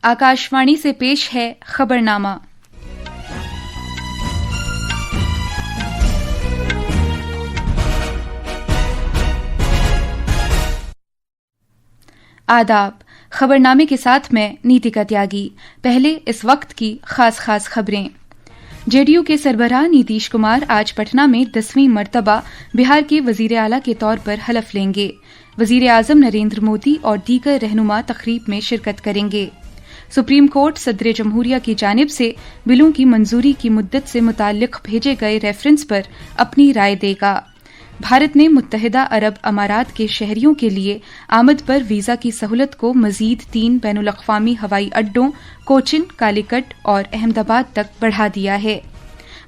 आकाशवाणी से पेश है खबरनामा। आदाब। खबरनामे के साथ मैं नीतिका त्यागी। पहले इस वक्त की खास खबरें। जेडीयू के सरबराह नीतीश कुमार आज पटना में 10वीं मर्तबा बिहार के वजीर आला के तौर पर हलफ लेंगे। वजीर आजम नरेंद्र मोदी और दीगर रहनुमा तकरीब में शिरकत करेंगे। सुप्रीम कोर्ट सदर जमहूरिया की जानिब से बिलों की मंजूरी की मुद्दत से मुताल्लिक भेजे गए रेफरेंस पर अपनी राय देगा। भारत ने मुत्तहिदा अरब अमारात के शहरियों के लिए आमद पर वीजा की सहूलत को मजीद 3 बैनुल-अक़वामी हवाई अड्डों कोचिन, कालीकट और अहमदाबाद तक बढ़ा दिया है।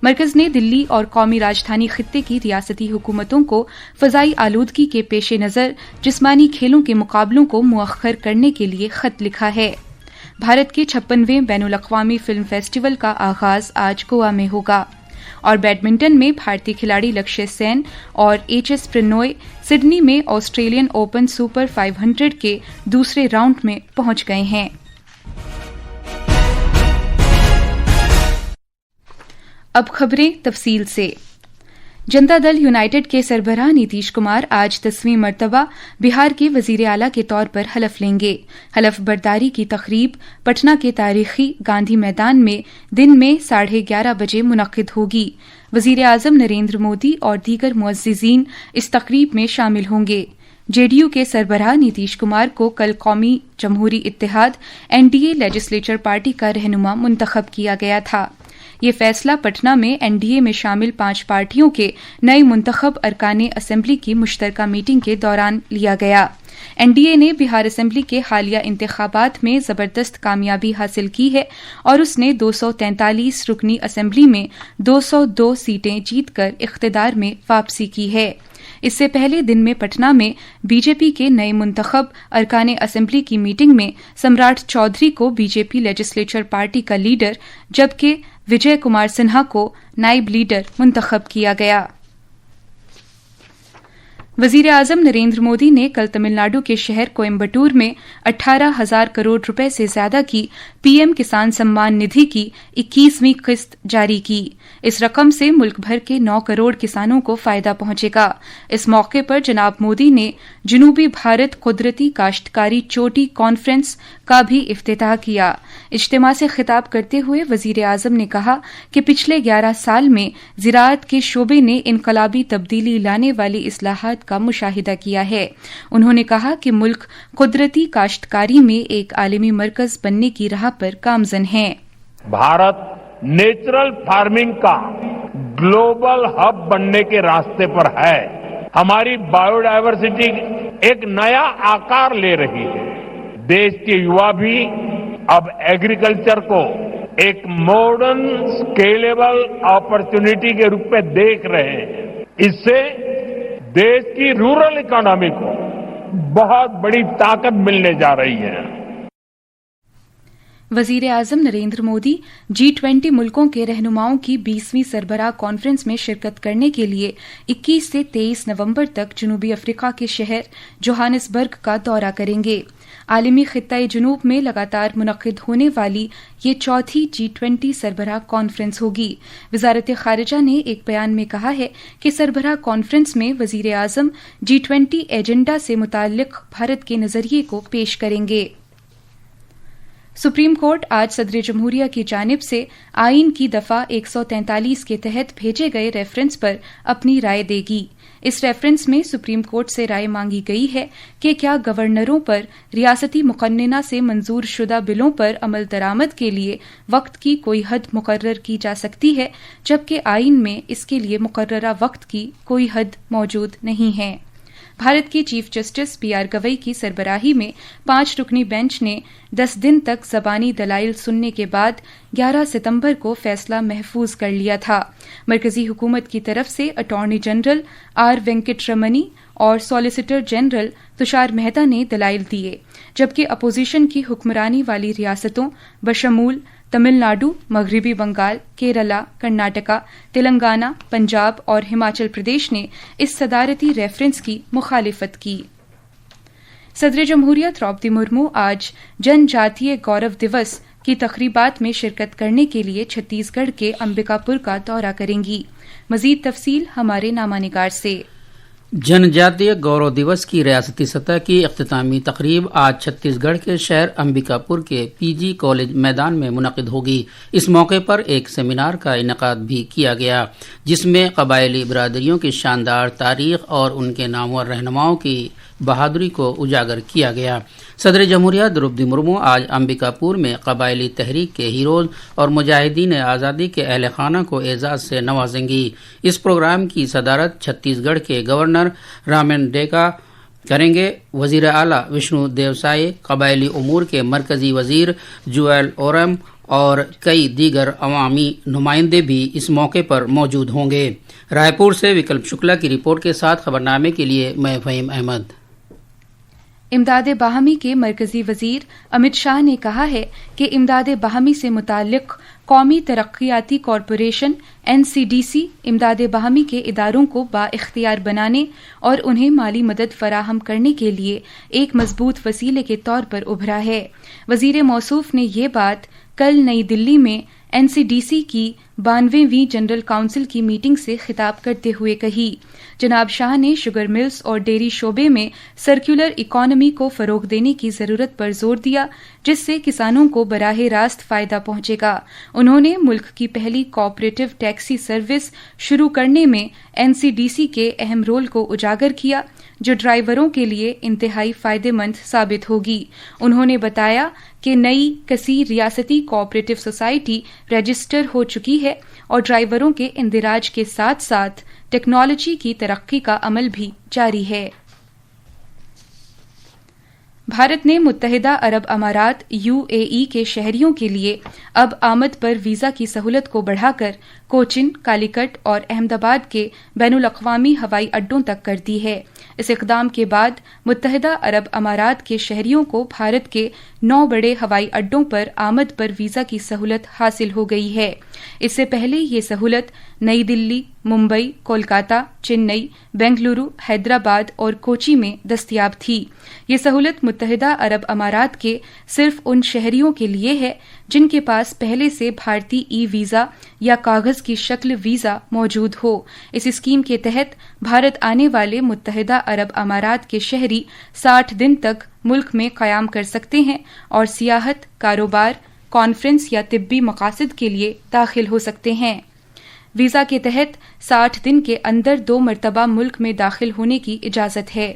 मरकज ने दिल्ली और कौमी राजधानी खित्ते की रियासती हुकूमतों को फ़ज़ाई आलूदगी के पेश नज़र जिस्मानी खेलों के मुकाबलों को मुअख्खर करने के लिए खत लिखा है। भारत के 56वें बैनुल-अक़वामी फिल्म फेस्टिवल का आगाज आज गोवा में होगा। और बैडमिंटन में भारतीय खिलाड़ी लक्ष्य सेन और एचएस प्रणॉय सिडनी में ऑस्ट्रेलियन ओपन सुपर 500 के दूसरे राउंड में पहुंच गए हैं। अब खबरें तफसील से। जनता दल यूनाइटेड के सरबराह नीतीश कुमार आज 10वीं मर्तबा बिहार के वजीर आला के तौर पर हलफ लेंगे। हलफ बर्दारी की तकरीब पटना के तारीखी गांधी मैदान में दिन में 11:30 बजे मुनक्किद होगी। वजीर आजम नरेंद्र मोदी और दीगर मुअज़्ज़िज़ीन इस तकरीब में शामिल होंगे। जेडीयू के सरबराह नीतीश कुमार को कल कौमी जमहूरी इत्तेहाद एनडीए लेजिस्लेचर पार्टी का रहनुमा मुंतखब किया गया था। ये फैसला पटना में एनडीए में शामिल 5 पार्टियों के नए मुंतखब अरकाने असेंबली की मुश्तरका मीटिंग के दौरान लिया गया। एनडीए ने बिहार असेंबली के हालिया इंतखाबात में जबरदस्त कामयाबी हासिल की है और उसने 243 रुकनी असेंबली में 202 सीटें जीतकर इख्तिदार में वापसी की है। इससे पहले दिन में पटना में बीजेपी के नए मुंतखब अरकाने असेंबली की मीटिंग में सम्राट चौधरी को बीजेपी लेजिस्लेचर पार्टी का लीडर जबकि विजय कुमार सिन्हा को नायब लीडर मुंतखब किया गया। वजीर आजम नरेंद्र मोदी ने कल तमिलनाडु के शहर कोयम्बटूर में 18,000 करोड़ रुपए से ज्यादा की पीएम किसान सम्मान निधि की 21वीं किस्त जारी की। इस रकम से मुल्क भर के 9 करोड़ किसानों को फायदा पहुंचेगा। इस मौके पर जनाब मोदी ने जनूबी भारत कुदरती काश्तकारी चोटी कॉन्फ्रेंस का भी इफ्तिताह किया। इज्तिमा से खिताब करते हुए वजीर आजम ने कहा कि पिछले 11 साल में ज़िराअत के शोबे ने इनकलाबी तब्दीली लाने वाली इस्लाहात का मुशाहिदा किया है। उन्होंने कहा कि मुल्क कुदरती काश्तकारी में एक आलमी मरकज बनने की राह पर गामजन है। भारत नेचुरल फार्मिंग का ग्लोबल हब बनने के रास्ते पर है। हमारी बायोडायवर्सिटी एक नया आकार ले रही है। देश के युवा भी अब एग्रीकल्चर को एक मॉडर्न स्केलेबल अपॉर्चुनिटी के रूप में देख रहे हैं। इससे देश की रूरल इकोनॉमी को बहुत बड़ी ताकत मिलने जा रही है। वजीर आजम नरेंद्र मोदी G20 मुल्कों के रहनुमाओं की 20वीं सरबराह कॉन्फ्रेंस में शिरकत करने के लिए 21 से 23 नवंबर तक जनूबी अफ्रीका के शहर जोहानिसबर्ग का दौरा करेंगे। आलमी खित्ता जनूब में लगातार मुनक्किद होने वाली ये चौथी G20 सरबराह कॉन्फ्रेंस होगी। वजारत खारिजा ने एक बयान में कहा है कि सरबराह कॉन्फ्रेंस में वजीर आजम G20 एजेंडा से मुताल्लिक भारत के नजरिए को पेश करेंगे। सुप्रीम कोर्ट आज सदर जमहूरिया की जानिब से आईन की दफा 143 के तहत भेजे गए रेफरेंस पर अपनी राय देगी। इस रेफरेंस में सुप्रीम कोर्ट से राय मांगी गई है कि क्या गवर्नरों पर रियासती मुकन्नना से मंजूर शुदा बिलों पर अमल दरामद के लिए वक्त की कोई हद मुकर्रर की जा सकती है, जबकि आईन में इसके लिए मुकर्ररा वक्त की कोई हद मौजूद नहीं है। भारत के चीफ जस्टिस पीआर गवई की सरबराही में 5 रुकनी बेंच ने 10 दिन तक जबानी दलाइल सुनने के बाद 11 सितंबर को फैसला महफूज कर लिया था। मरकजी हुकूमत की तरफ से अटॉर्नी जनरल आर वेंकटरमनी और सॉलिसिटर जनरल तुषार मेहता ने दलाइल दिए, जबकि अपोजिशन की हुक्मरानी वाली रियासतों बशमूल तमिलनाडु, मगरबी बंगाल, केरला, कर्नाटका, तेलंगाना, पंजाब और हिमाचल प्रदेश ने इस सदारती रेफरेंस की मुखालिफत की। صدر جمہوریہ द्रौपदी मुर्मू आज जनजातीय गौरव दिवस की तकरीबात में शिरकत करने के लिए छत्तीसगढ़ के अंबिकापुर का दौरा करेंगी। मजीद तफसील हमारे नामानिगार से। जनजातीय गौरव दिवस की रियासती सतह की इख्तितामी तकरीब आज छत्तीसगढ़ के शहर अंबिकापुर के पीजी कॉलेज मैदान में मुनक़िद होगी। इस मौके पर एक सेमिनार का इनेकाद भी किया गया, जिसमें कबायली बरादरियों की शानदार तारीख और उनके नामवर रहनुमाओं की बहादुरी को उजागर किया गया। सदर जमहूरिया द्रौपदी मुर्मू आज अंबिकापुर में कबायली तहरीक के हीरोज और मुजाहिदीन आज़ादी के अहल खाना को एजाज से नवाजेंगी। इस प्रोग्राम की सदारत छत्तीसगढ़ के गवर्नर रामेन डेका करेंगे। वजीर आला विष्णु देवसाई, कबायली उमूर के मरकजी वजीर जुएल ओरम और कई दीगर अवामी नुमाइंदे भी इस मौके पर मौजूद होंगे। रायपुर से विकल्प शुक्ला की रिपोर्ट के साथ खबरनामे के लिए मैं फहीम अहमद। इमदाद बाहमी के मरकजी वजीर अमित शाह ने कहा है कि इमदाद बाहमी से मुताल्लिक कौमी तरक्याती कॉरपोरेशन NCDC इमदाद बाहमी के इदारों को बाइख्तियार बनाने और उन्हें माली मदद फराहम करने के लिए एक मजबूत वसीले के तौर पर उभरा है। वजीर मौसूफ ने ये बात कल नई दिल्ली में NCDC की 92वीं जनरल काउंसिल की मीटिंग से खिताब करते हुए कही। जनाब शाह ने शुगर मिल्स और डेयरी शोबे में सर्कुलर इकॉनमी को फरोग देने की जरूरत पर जोर दिया, जिससे किसानों को बराह रास्त फायदा पहुंचेगा। उन्होंने मुल्क की पहली कोऑपरेटिव टैक्सी सर्विस शुरू करने में NCDC के अहम रोल को उजागर किया, जो ड्राइवरों के लिए इंतहाई फायदेमंद साबित होगी। उन्होंने बताया कि नई कसीर रियासती कोऑपरेटिव सोसाइटी रजिस्टर हो चुकी है और ड्राइवरों के इंदिराज के साथ साथ टेक्नोलॉजी की तरक्की का अमल भी जारी है। भारत ने मुत्तहिदा अरब अमारात UAE के शहरियों के लिए अब आमद पर वीज़ा की सहूलत को बढ़ाकर कोचिन, कालीकट और अहमदाबाद के बैनुल अक़वामी हवाई अड्डों तक कर दी है। इस इक़दाम के बाद मुत्तहिदा अरब अमारात के शहरियों को भारत के 9 बड़े हवाई अड्डों पर आमद पर वीज़ा की सहूलत हासिल हो गई है। इससे पहले ये सहूलत नई दिल्ली, मुंबई, कोलकाता, चेन्नई, बेंगलुरु, हैदराबाद और कोची में दस्तयाब थी। ये सहूलत मुत्तहिदा अरब अमारात के सिर्फ उन शहरियों के लिए है जिनके पास पहले से भारतीय ई-वीज़ा या कागज की शक्ल वीज़ा मौजूद हो। इस स्कीम के तहत भारत आने वाले मुत्तहिदा अरब अमारात के शहरी 60 दिन तक मुल्क में क़याम कर सकते हैं और सियाहत, कारोबार, कॉन्फ्रेंस या तिब्बी मकासद के लिए दाखिल हो सकते हैं। वीज़ा के तहत 60 दिन के अंदर 2 मरतबा मुल्क में दाखिल होने की इजाज़त है।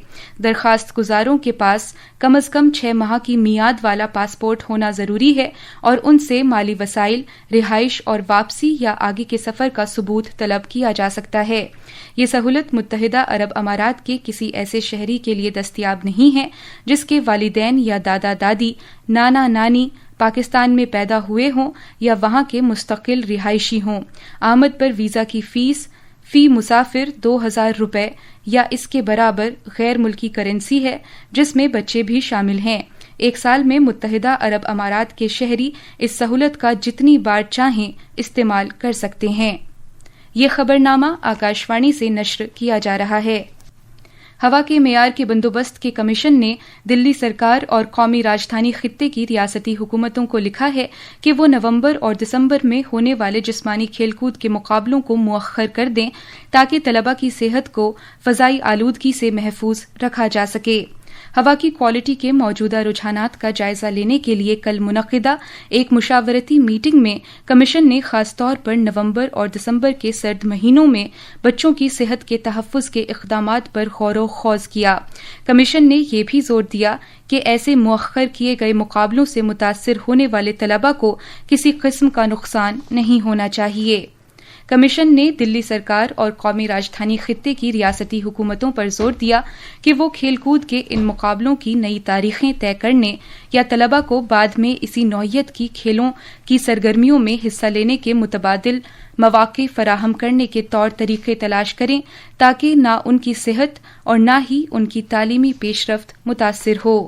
दरख्वास्त गुजारों के पास कम अज़ कम 6 माह की मियाद वाला पासपोर्ट होना ज़रूरी है और उनसे माली वसाइल, रिहाइश और वापसी या आगे के सफ़र का सबूत तलब किया जा सकता है। ये सहूलत मुत्तहिदा अरब अमारात के किसी ऐसे शहरी के लिए दस्तयाब नहीं है जिसके वालिदैन या दादा दादी, नाना नानी पाकिस्तान में पैदा हुए हों या वहां के मुस्तकिल रिहायशी हों। आमद पर वीज़ा की फ़ीस फ़ी मुसाफिर 2000 रुपये या इसके बराबर गैर मुल्की करेंसी है, जिसमें बच्चे भी शामिल हैं। एक साल में मुत्तहिदा अरब अमारात के शहरी इस सहूलत का जितनी बार चाहें इस्तेमाल कर सकते हैं। ये खबरनामा आकाशवाणी से नश्र किया जा रहा है। हवा के मेयार के बंदोबस्त के कमीशन ने दिल्ली सरकार और कौमी राजधानी खित्ते की रियासती हुकूमतों को लिखा है कि वो नवंबर और दिसंबर में होने वाले जिस्मानी खेलकूद के मुकाबलों को मुअख्खर कर दें ताकि तलबा की सेहत को फ़ज़ाई आलूदगी से महफूज रखा जा सके। हवा की क्वालिटी के मौजूदा रुझानात का जायजा लेने के लिए कल मुनक़िदा एक मुशावरती मीटिंग में कमीशन ने खास तौर पर नवंबर और दिसंबर के सर्द महीनों में बच्चों की सेहत के तहफ़्फ़ुज़ के इक़दामात पर गौर ख़ौज़ किया। कमीशन ने यह भी जोर दिया कि ऐसे मुअख्खर किए गए मुकाबलों से मुतासिर होने वाले तलबा को किसी किस्म का नुकसान नहीं होना चाहिए। कमीशन ने दिल्ली सरकार और कौमी राजधानी खित्ते की रियासती हुकूमतों पर जोर दिया कि वो खेलकूद के इन मुकाबलों की नई तारीखें तय करने या तलबा को बाद में इसी नौइयत की खेलों की सरगर्मियों में हिस्सा लेने के मुतबादिल मौक़े फराहम करने के तौर तरीक़े तलाश करें ताकि ना उनकी सेहत और ना ही उनकी तालीमी पेशरफ्त मुतासिर हो।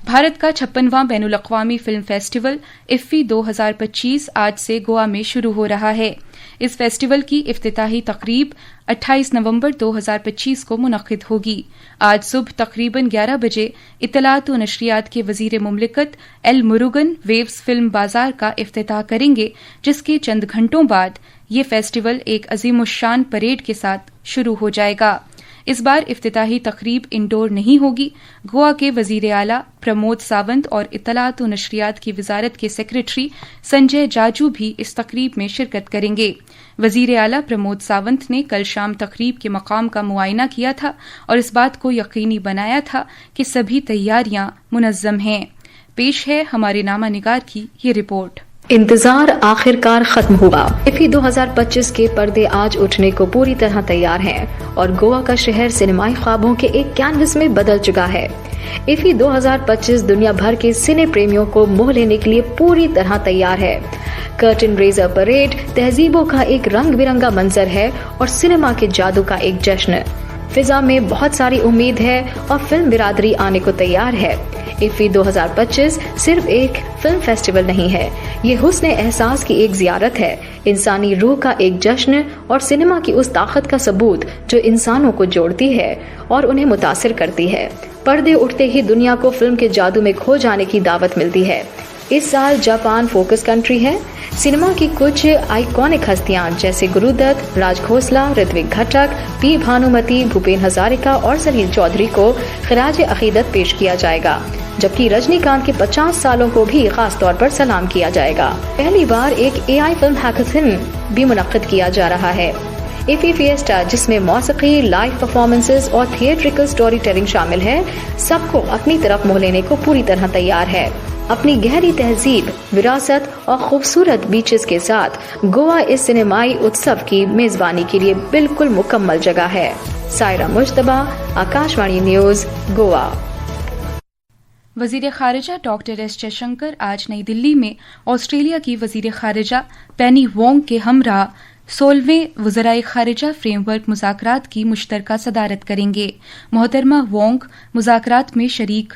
भारत का 56वां बैनुल अक़वामी फिल्म फेस्टिवल इफ्फी 2025 आज से गोवा में शुरू हो रहा है। इस फेस्टिवल की इफ्तिताही तकरीब 28 नवंबर 2025 को मुनक़्क़िद होगी। आज सुबह तकरीबन 11 बजे इत्तलात व नशरियात के वज़ीर मुमलिकत एल मुरुगन वेव्स फिल्म बाजार का इफ्तिताह करेंगे, जिसके चंद घंटों बाद ये फेस्टिवल एक अज़ीमुश्शान परेड के साथ शुरू हो जाएगा। इस बार इफ्तिताही तकरीब इंडोर नहीं होगी। गोवा के वज़ीर आला प्रमोद सावंत और इत्तलात व नशरियात की वजारत के सेक्रेटरी संजय जाजू भी इस तकरीब में शिरकत करेंगे। वज़ीर आला प्रमोद सावंत ने कल शाम तकरीब के मकाम का मुआयना किया था और इस बात को यकीनी बनाया था कि सभी तैयारियां मुनज़्ज़म हैं। पेश है हमारे नामा निगार की ये रिपोर्ट। इंतजार आखिरकार खत्म हुआ। इफ्फी 2025 के पर्दे आज उठने को पूरी तरह तैयार हैं और गोवा का शहर सिनेमाई ख्वाबों के एक कैनवस में बदल चुका है। इफ्फी 2025 दुनिया भर के सिने प्रेमियों को मोह लेने के लिए पूरी तरह तैयार है। कर्टन रेजर परेड तहजीबों का एक रंग बिरंगा मंजर है और सिनेमा के जादू का एक जश्न। फिजा में बहुत सारी उम्मीद है और फिल्म बिरादरी आने को तैयार है। इफ्फी 2025 सिर्फ एक फिल्म फेस्टिवल नहीं है, ये हुस्न एहसास की एक ज़ियारत है, इंसानी रूह का एक जश्न और सिनेमा की उस ताकत का सबूत जो इंसानों को जोड़ती है और उन्हें मुतासिर करती है। पर्दे उठते ही दुनिया को फिल्म के जादू में खो जाने की दावत मिलती है। इस साल जापान फोकस कंट्री है। सिनेमा की कुछ आइकॉनिक हस्तियां जैसे गुरुदत्त, राज खोसला, ऋत्विक घटक, पी भानुमति, भूपेन हजारिका और सलील चौधरी को खिराज अकीदत पेश किया जाएगा, जबकि रजनीकांत के 50 सालों को भी खास तौर पर सलाम किया जाएगा। पहली बार एक AI फिल्म हैकाथन भी मुनक्किद किया जा रहा है। इफ्फी फिएस्टा, जिसमें मौसीकी, लाइव परफॉर्मेंसेस और थिएट्रिकल स्टोरी टेलिंग शामिल है, सबको अपनी तरफ मोह लेने को पूरी तरह तैयार है। अपनी गहरी तहजीब, विरासत और खूबसूरत बीचेस के साथ गोवा इस सिनेमाई उत्सव की मेजबानी के लिए बिल्कुल मुकम्मल जगह है। सायरा मुश्तबा, आकाशवाणी न्यूज, गोवा। वज़ीर ख़ारिजा डॉक्टर एस जयशंकर आज नई दिल्ली में ऑस्ट्रेलिया की वज़ीर ख़ारिजा पेनी वोंग के हमरा 16वें वज़राए ख़ारिजा फ्रेमवर्क मुज़ाकरात की मुश्तरका सदारत करेंगे। मोहतरमा वोंग मुज़ाकरात में शरीक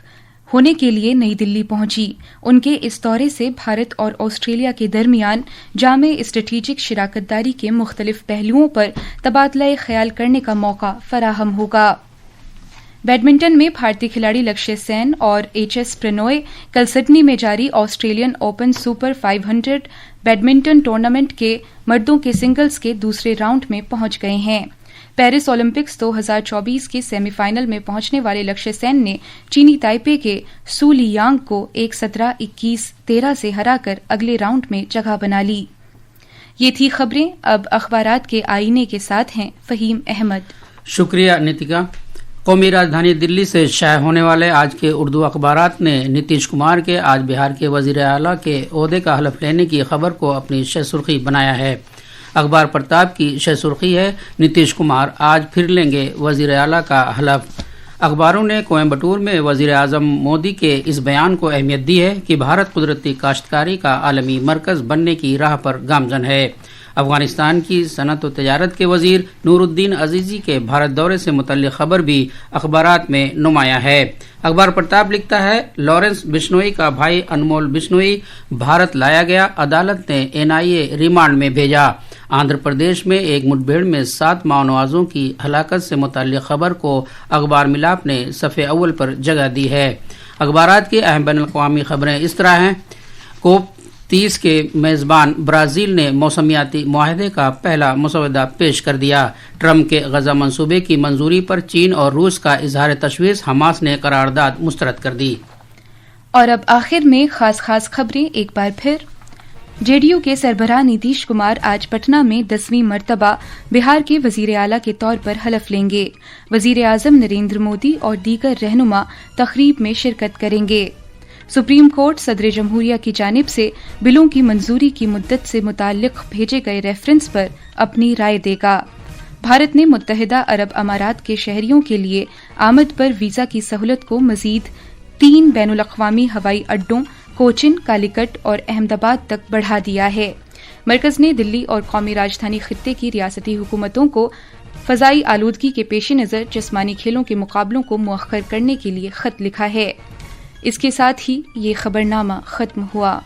होने के लिए नई दिल्ली पहुंची। उनके इस दौरे से भारत और ऑस्ट्रेलिया के दरमियान जामे स्ट्रेटेजिक शिराकतदारी के मुख्तलिफ पहलुओं पर तबादला ख्याल करने का मौका फराहम होगा। बैडमिंटन में भारतीय खिलाड़ी लक्ष्य सेन और HS प्रणॉय कल सिडनी में जारी Australian open super 500 badminton tournament के मर्दों के सिंगल्स के दूसरे राउंड में पहुंच गए हैं। पेरिस ओलंपिक्स 2024 के सेमीफाइनल में पहुंचने वाले लक्ष्य सेन ने चीनी ताइपे के सू लियांग को 1-17, 21-13 से हराकर अगले राउंड में जगह बना ली। ये थी खबरें। अब अखबारात के आईने के साथ हैं फहीम अहमद। शुक्रिया नितिका। कौमी राजधानी दिल्ली से शाये होने वाले आज के उर्दू अखबारात ने नीतीश कुमार के आज बिहार के वज़ीर आला के ओहदे का हलफ लेने की खबर को अपनी शह सुर्खी बनाया है। अखबार प्रताप की शह सुर्खी है, नीतीश कुमार आज फिर लेंगे वज़ीर आला का हलफ। अखबारों ने कोयम्बटूर में वज़ीर आज़म मोदी के इस बयान को अहमियत दी है कि भारत कुदरती काश्तकारी का आलमी मरकज़ बनने की राह पर गामजन है। अफगानिस्तान की सनत व तजारत के वज़ीर नूरुद्दीन अजीज़ी के भारत दौरे से मुतल्लिक़ खबर भी अखबारात में नुमाया है। अखबार प्रताप लिखता है, लॉरेंस बिश्नोई का भाई अनमोल बिश्नोई भारत लाया गया, अदालत ने NIA रिमांड में भेजा। आंध्र प्रदेश में एक मुठभेड़ में 7 माओनवाजों की हलाकत से मुतल्लिक़ खबर को अखबार मिलाप ने सफ़े अव्वल पर जगह दी है। अखबारात की अहम बैनुल-अक़वामी खबरें इस तरह हैं। कोप 30 के मेज़बान ब्राज़ील ने मौसमियाती मुआहदे का पहला मसौदा पेश कर दिया। ट्रंप के गजा मंसूबे की मंजूरी पर चीन और रूस का इजहार तशवीश, हमास ने करारदाद मुस्तरद कर दी। और अब आखिर में खास खबरें एक बार फिर। JDU के सरबराह नीतीश कुमार आज पटना में 10वीं मरतबा बिहार के वज़ीर आला के तौर पर हलफ लेंगे। वज़ीर आज़म नरेंद्र मोदी और दीगर रहनुमा तकरीब में शिरकत करेंगे। सुप्रीम कोर्ट सदर जमहूरिया की जानिब से बिलों की मंजूरी की मुद्दत से मुताल्लिक भेजे गए रेफरेंस पर अपनी राय देगा। भारत ने मुत्तहिदा अरब अमारात के शहरियों के लिए आमद पर वीज़ा की सहूलत को मज़ीद 3 बैनुल-अक़वामी हवाई अड्डों कोचिन, कालीकट और अहमदाबाद तक बढ़ा दिया है। मरकज़ ने दिल्ली और कौमी राजधानी खित्ते की रियासती हुकूमतों को फ़ज़ाई आलूदगी के पेश नज़र जिस्मानी खेलों के मुकाबलों को मुअख्खर करने के लिए ख़त लिखा है। اس کے ساتھ ہی یہ خبرنامہ ختم ہوا۔